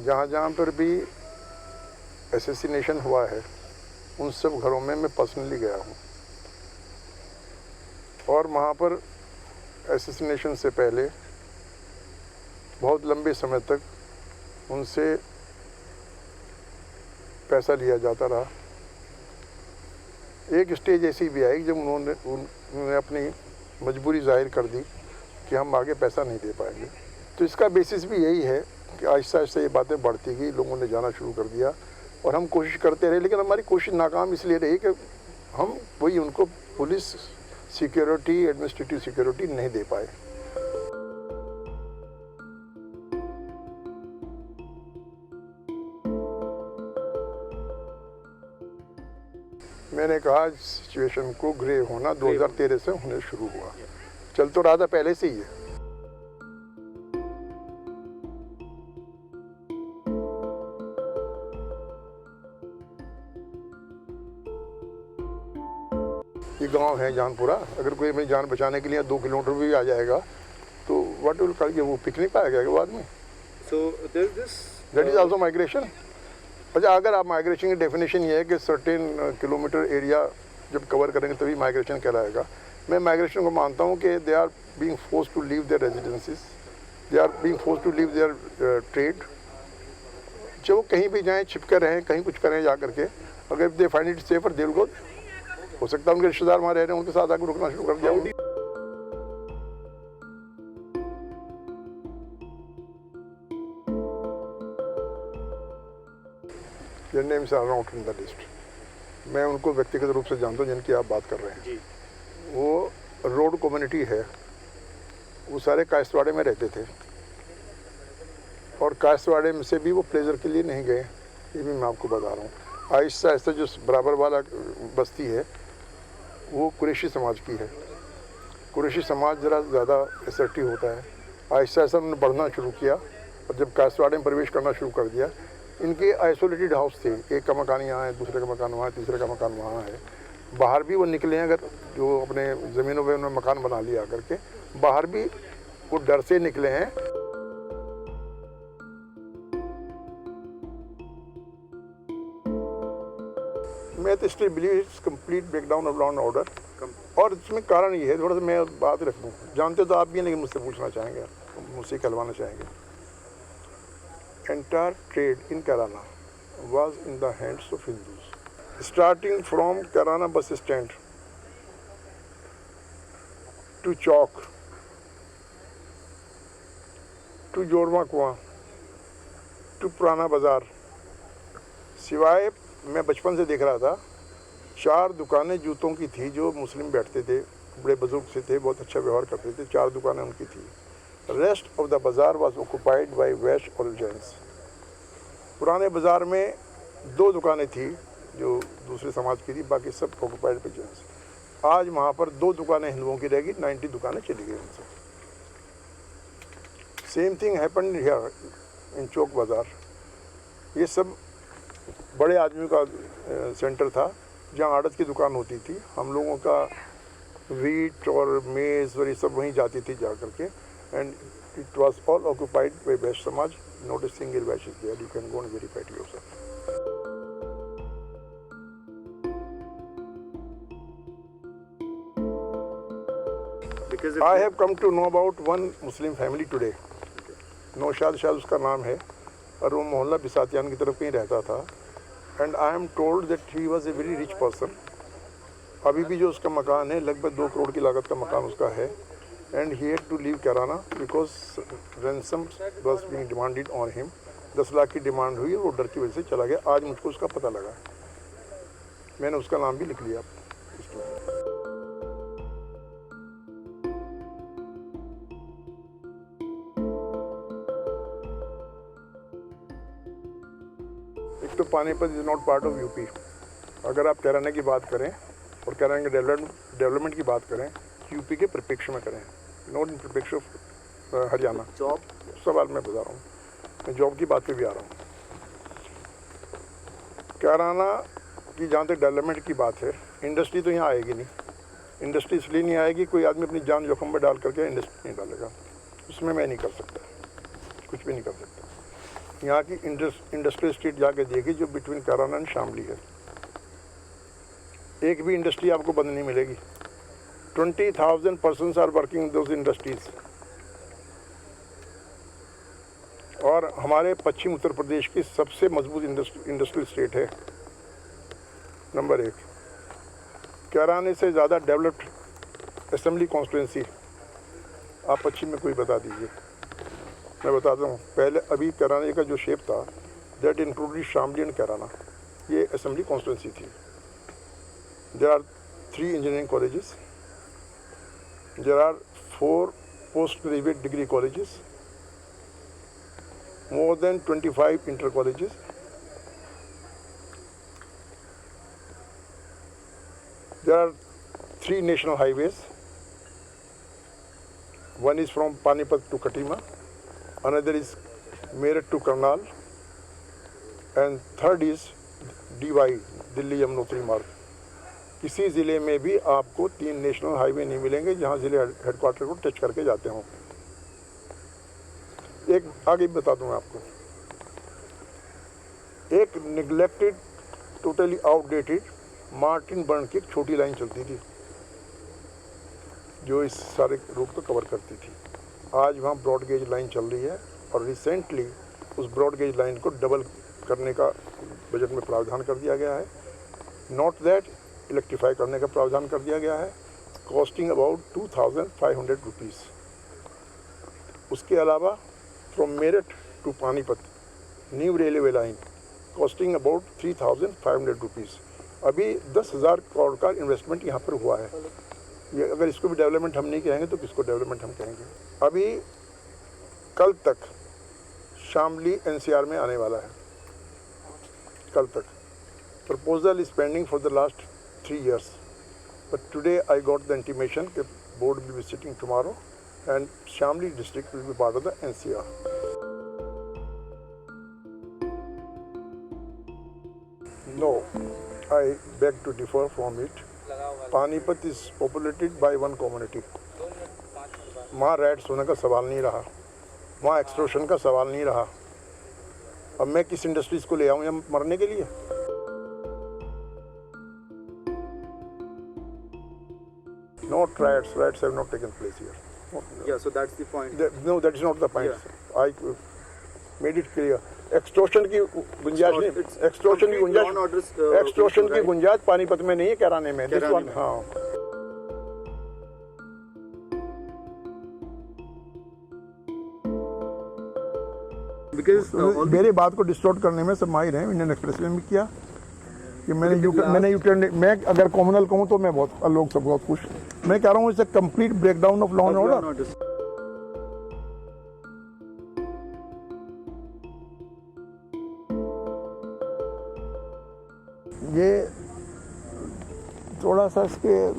जहाँ जहाँ पर भी असैसिनेशन हुआ है उन सब घरों में मैं पर्सनली गया हूँ और वहाँ पर असैसिनेशन से पहले बहुत लंबे समय तक उनसे पैसा लिया जाता रहा। एक स्टेज ऐसी भी आई जब उन्होंने अपनी मजबूरी जाहिर कर दी कि हम आगे पैसा नहीं दे पाएंगे। तो इसका बेसिस भी यही है कि आहिस्ता आहिस्ता ये बातें बढ़ती गई, लोगों ने जाना शुरू कर दिया और हम कोशिश करते रहे, लेकिन हमारी कोशिश नाकाम इसलिए रही कि हम वही उनको पुलिस सिक्योरिटी, एडमिनिस्ट्रेटिव सिक्योरिटी नहीं दे पाए। मैंने कहा सिचुएशन को ग्रे होना 2013 से होने शुरू हुआ, चल तो रहा था पहले से ही है। ये गांव है जानपुरा, अगर कोई अपनी जान बचाने के लिए 2 किलोमीटर भी आ जाएगा तो व्हाट विल करके वो पिक नहीं पाएगा बाद में। So that is also migration. अच्छा, अगर आप माइग्रेशन की डेफिनेशन ये है कि सर्टेन किलोमीटर एरिया जब कवर करेंगे तभी माइग्रेशन कहलाएगा, मैं माइग्रेशन को मानता हूँ कि they are being forced to leave their residencies, they are being forced to leave their trade. जब वो कहीं भी जाएँ, छिप कर रहें, कहीं कुछ करें जा करके, अगर they find it safer they will go. हो सकता है उनके रिश्तेदार वहाँ रह रहे हैं, उनके साथ आकर रुकना शुरू कर दिया। Their names are not in the list. मैं उनको व्यक्तिगत रूप से जानता हूँ जिनकी आप बात कर रहे हैं। वो रोड कम्युनिटी है, वो सारे कायस्थवाड़े में रहते थे और कायस्थवाड़े में से भी वो प्लेजर के लिए नहीं गए, ये भी मैं आपको बता रहा हूँ। आहिस्ता आहिस्ता जो बराबर वाला बस्ती है वो कुरैशी समाज की है। कुरैशी समाज ज़रा ज़्यादा असर्टिव होता है। आहिस्ता आहिस्ता उन्होंने बढ़ना शुरू किया और जब कायस्थवाड़े में प्रवेश करना शुरू कर दिया, इनके आइसोलेटेड हाउस थे, एक का मकान यहाँ है, दूसरे का मकान वहाँ है, तीसरे का मकान वहाँ है। बाहर भी वो निकले हैं, अगर जो अपने ज़मीनों पे उन्होंने मकान बना लिया करके, बाहर भी वो डर से निकले हैं। मैं तो still believe it's complete breakdown of law and order. और इसमें कारण ये है, थोड़ा सा मैं बात रख दूँ, जानते तो आप भी हैं लेकिन मुझसे पूछना चाहेंगे, मुझसे कहलवाना चाहेंगे। Entire trade in Karana was in the hands of Hindus. Starting from Karana bus stand to Chowk to Jorma Kuan to पुराना बाज़ार, सिवाय मैं बचपन से देख रहा था 4 दुकानें जूतों की थी जो मुस्लिम बैठते थे, बड़े बुजुर्ग से थे, बहुत अच्छा व्यवहार करते थे, 4 दुकानें उनकी थी। रेस्ट ऑफ द बाज़ार वाज ऑक्युपाइड बाय वैश्य और जैन्स। पुराने बाज़ार में 2 दुकानें थी जो दूसरे समाज की थी, बाकी सब ऑक्युपाइड बाय जैन्स। आज वहाँ पर 2 दुकानें हिंदुओं की रहेगी, 90 दुकानें चली गई उनसे। Same thing happened here in Chowk Bazaar. ये सब बड़े आदमियों का सेंटर था जहाँ आड़त की दुकान होती थी। हम लोगों का वीट और मेज़ और ये सब वहीं जाती थी जा करके, and it was all occupied by Vaishya Samaj. Not a single Vaishya is there. You can go and verify it yourself. I have come to know about one Muslim family today. Naushad शायद उसका नाम है और वो मोहल्ला बिसातियान की तरफ कहीं रहता था। And I am told that he was a very rich person. अभी भी जो उसका मकान है लगभग 2 करोड़ की लागत का मकान उसका है। And he had to leave Karana because ransom was being demanded on him. 10 lakh की डिमांड हुई और वो डर की वजह से चला गया। आज मुझको उसका पता लगा, मैंने उसका नाम भी लिख लिया। एक तो Panipat is not part of UP. अगर आप कैराना की बात करें और कैराना के डेवलपमेंट की बात करें, यूपी के परिप्रेक्ष्य में करें, नॉट इन परिप्रेक्ष्य ऑफ हरियाणा। जॉब सवाल मैं बता रहा हूँ, मैं जॉब की बात पे भी आ रहा हूँ। कैराना की जहाँ तक डेवलपमेंट की बात है, इंडस्ट्री तो यहाँ आएगी नहीं। इंडस्ट्री इसलिए नहीं आएगी, कोई आदमी अपनी जान जोखिम में डाल करके इंडस्ट्री नहीं डालेगा, उसमें मैं नहीं कर सकता, कुछ भी नहीं कर सकता। यहाँ की इंडस्ट्रियल स्ट्रीट जाके देखिए जो बिटवीन कैराना एंड शामली है, एक भी इंडस्ट्री आपको बंद नहीं मिलेगी। 20,000 persons are working in those industries. और हमारे पश्चिम उत्तर प्रदेश की सबसे मजबूत इंडस्ट्रियल स्टेट है, नंबर 1। कैराने से ज़्यादा डेवलप्ड असेंबली कॉन्स्टिट्यूंसी आप पश्चिम में कोई बता दीजिए। मैं बताता हूँ, पहले अभी कैराने का जो शेप था that included Shamli and Kairana, ये असेंबली कॉन्स्टिट्यूंसी थी। There are 3 engineering colleges, there are 4 post graduate degree colleges, more than 25 inter colleges, there are 3 national highways. One is from Panipat to Katima, another is Meerut to Karnal, and third is DY Delhi Yamunotri मार्ग। किसी ज़िले में भी आपको 3 national highway नहीं मिलेंगे जहां ज़िले हेडक्वार्टर को टच करके जाते हों। एक आगे बता दूं आपको, एक neglected, totally outdated Martin burn की एक छोटी लाइन चलती थी जो इस सारे रूट को कवर करती थी। आज वहाँ ब्रॉड गेज लाइन चल रही है और रिसेंटली उस ब्रॉड गेज लाइन को डबल करने का बजट में प्रावधान कर दिया गया है। नॉट दैट, इलेक्ट्रीफाई करने का प्रावधान कर दिया गया है, कॉस्टिंग अबाउट 2,500 रुपीज़। उसके अलावा from Meerut to Panipat new railway line costing about 3,500 rupees. अभी 10,000 करोड़ का इन्वेस्टमेंट यहाँ पर हुआ है। ये अगर इसको भी डेवलपमेंट हम नहीं कहेंगे तो किसको डेवलपमेंट हम कहेंगे। अभी कल तक शामली NCR में आने वाला है, कल तक। Proposal is pending for the last 3 years, but today I got the intimation कि board will be sitting tomorrow and Shamli district will be part of the NCR. No, I beg to differ from it. Panipat is populated by one community. वहाँ rats होने का सवाल नहीं रहा, वहाँ extortion का सवाल नहीं रहा। अब मैं किस इंडस्ट्रीज को ले आऊँ यहाँ मरने के लिए? No riots have not taken place here. Yeah, so that's the point. No, that is not the point. Yeah. I made it clear. Extortion की गुंजाइश नहीं, एक्सटॉर्शन की गुंजाइश पानीपत में नहीं है, कैराने में। दिस वन, हाँ। मेरी बात को डिस्टॉर्ट करने में सब माहिर हैं। इंडियन एक्सप्रेस में भी किया कि मैंने यूटर्न, मैं अगर कॉमनल कहूँ तो मैं बहुत, लोग सब बहुत खुश। मैं कह रहा हूँ it's a complete breakdown of law and order. ये थोड़ा सा इसके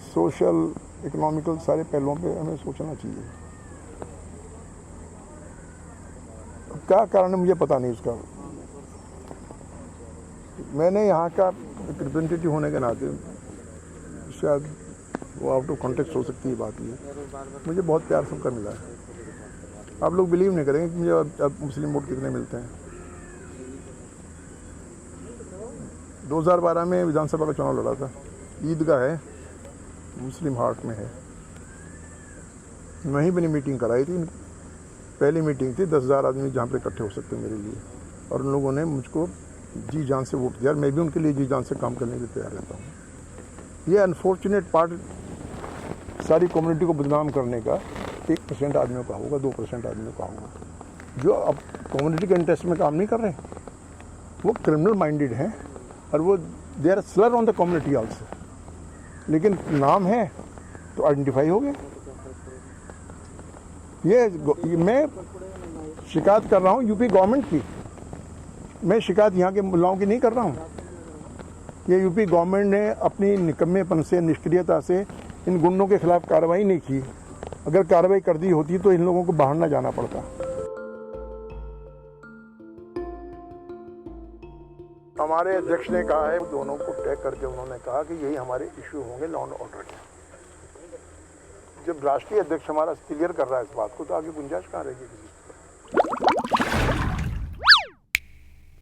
सोशल इकोनॉमिकल सारे पहलुओं पे हमें सोचना चाहिए। क्या कारण है मुझे पता नहीं उसका। मैंने यहाँ का रिप्रेजेंटेटिव होने के नाते, शायद वो आउट ऑफ कॉन्टेक्स्ट हो सकती है बात, ये मुझे बहुत प्यार सबका मिला है। आप लोग बिलीव नहीं करेंगे कि मुझे अब मुस्लिम वोट कितने मिलते हैं। 2012 में विधानसभा का चुनाव लड़ा था, ईदगाह है, मुस्लिम हार्ट में है, वहीं मैंने मीटिंग कराई थी। पहली मीटिंग थी, 10,000 आदमी जहाँ पे इकट्ठे हो सकते मेरे लिए, और उन लोगों ने मुझको जी जान से वोट दिया। मैं भी उनके लिए जी जान से काम करने के लिए तैयार रहता हूँ। ये अनफॉर्चुनेट पार्ट सारी कम्युनिटी को बदनाम करने का 1% आदमियों का होगा, 2% आदमियों का होगा, जो अब कम्युनिटी के इंटरेस्ट में काम नहीं कर रहे। वो क्रिमिनल माइंडेड हैं और वो they are slur on the community also. लेकिन नाम है तो आइडेंटिफाई हो गए। ये मैं शिकायत कर रहा हूँ यूपी गवर्नमेंट की, मैं शिकायत यहाँ के मुल्लाओं की नहीं कर रहा हूँ। ये यूपी गवर्नमेंट ने अपनी निकम्मेपन से, निष्क्रियता से इन गुंडों के खिलाफ कार्रवाई नहीं की। अगर कार्रवाई कर दी होती तो इन लोगों को बाहर ना जाना पड़ता। हमारे अध्यक्ष ने कहा है, दोनों को टैग करके उन्होंने कहा कि यही हमारे इश्यू होंगे लॉ एंड ऑर्डर के। जब राष्ट्रीय अध्यक्ष हमारा क्लियर कर रहा है इस बात को, तो आगे गुंजाइश कहाँ रहेगी किसी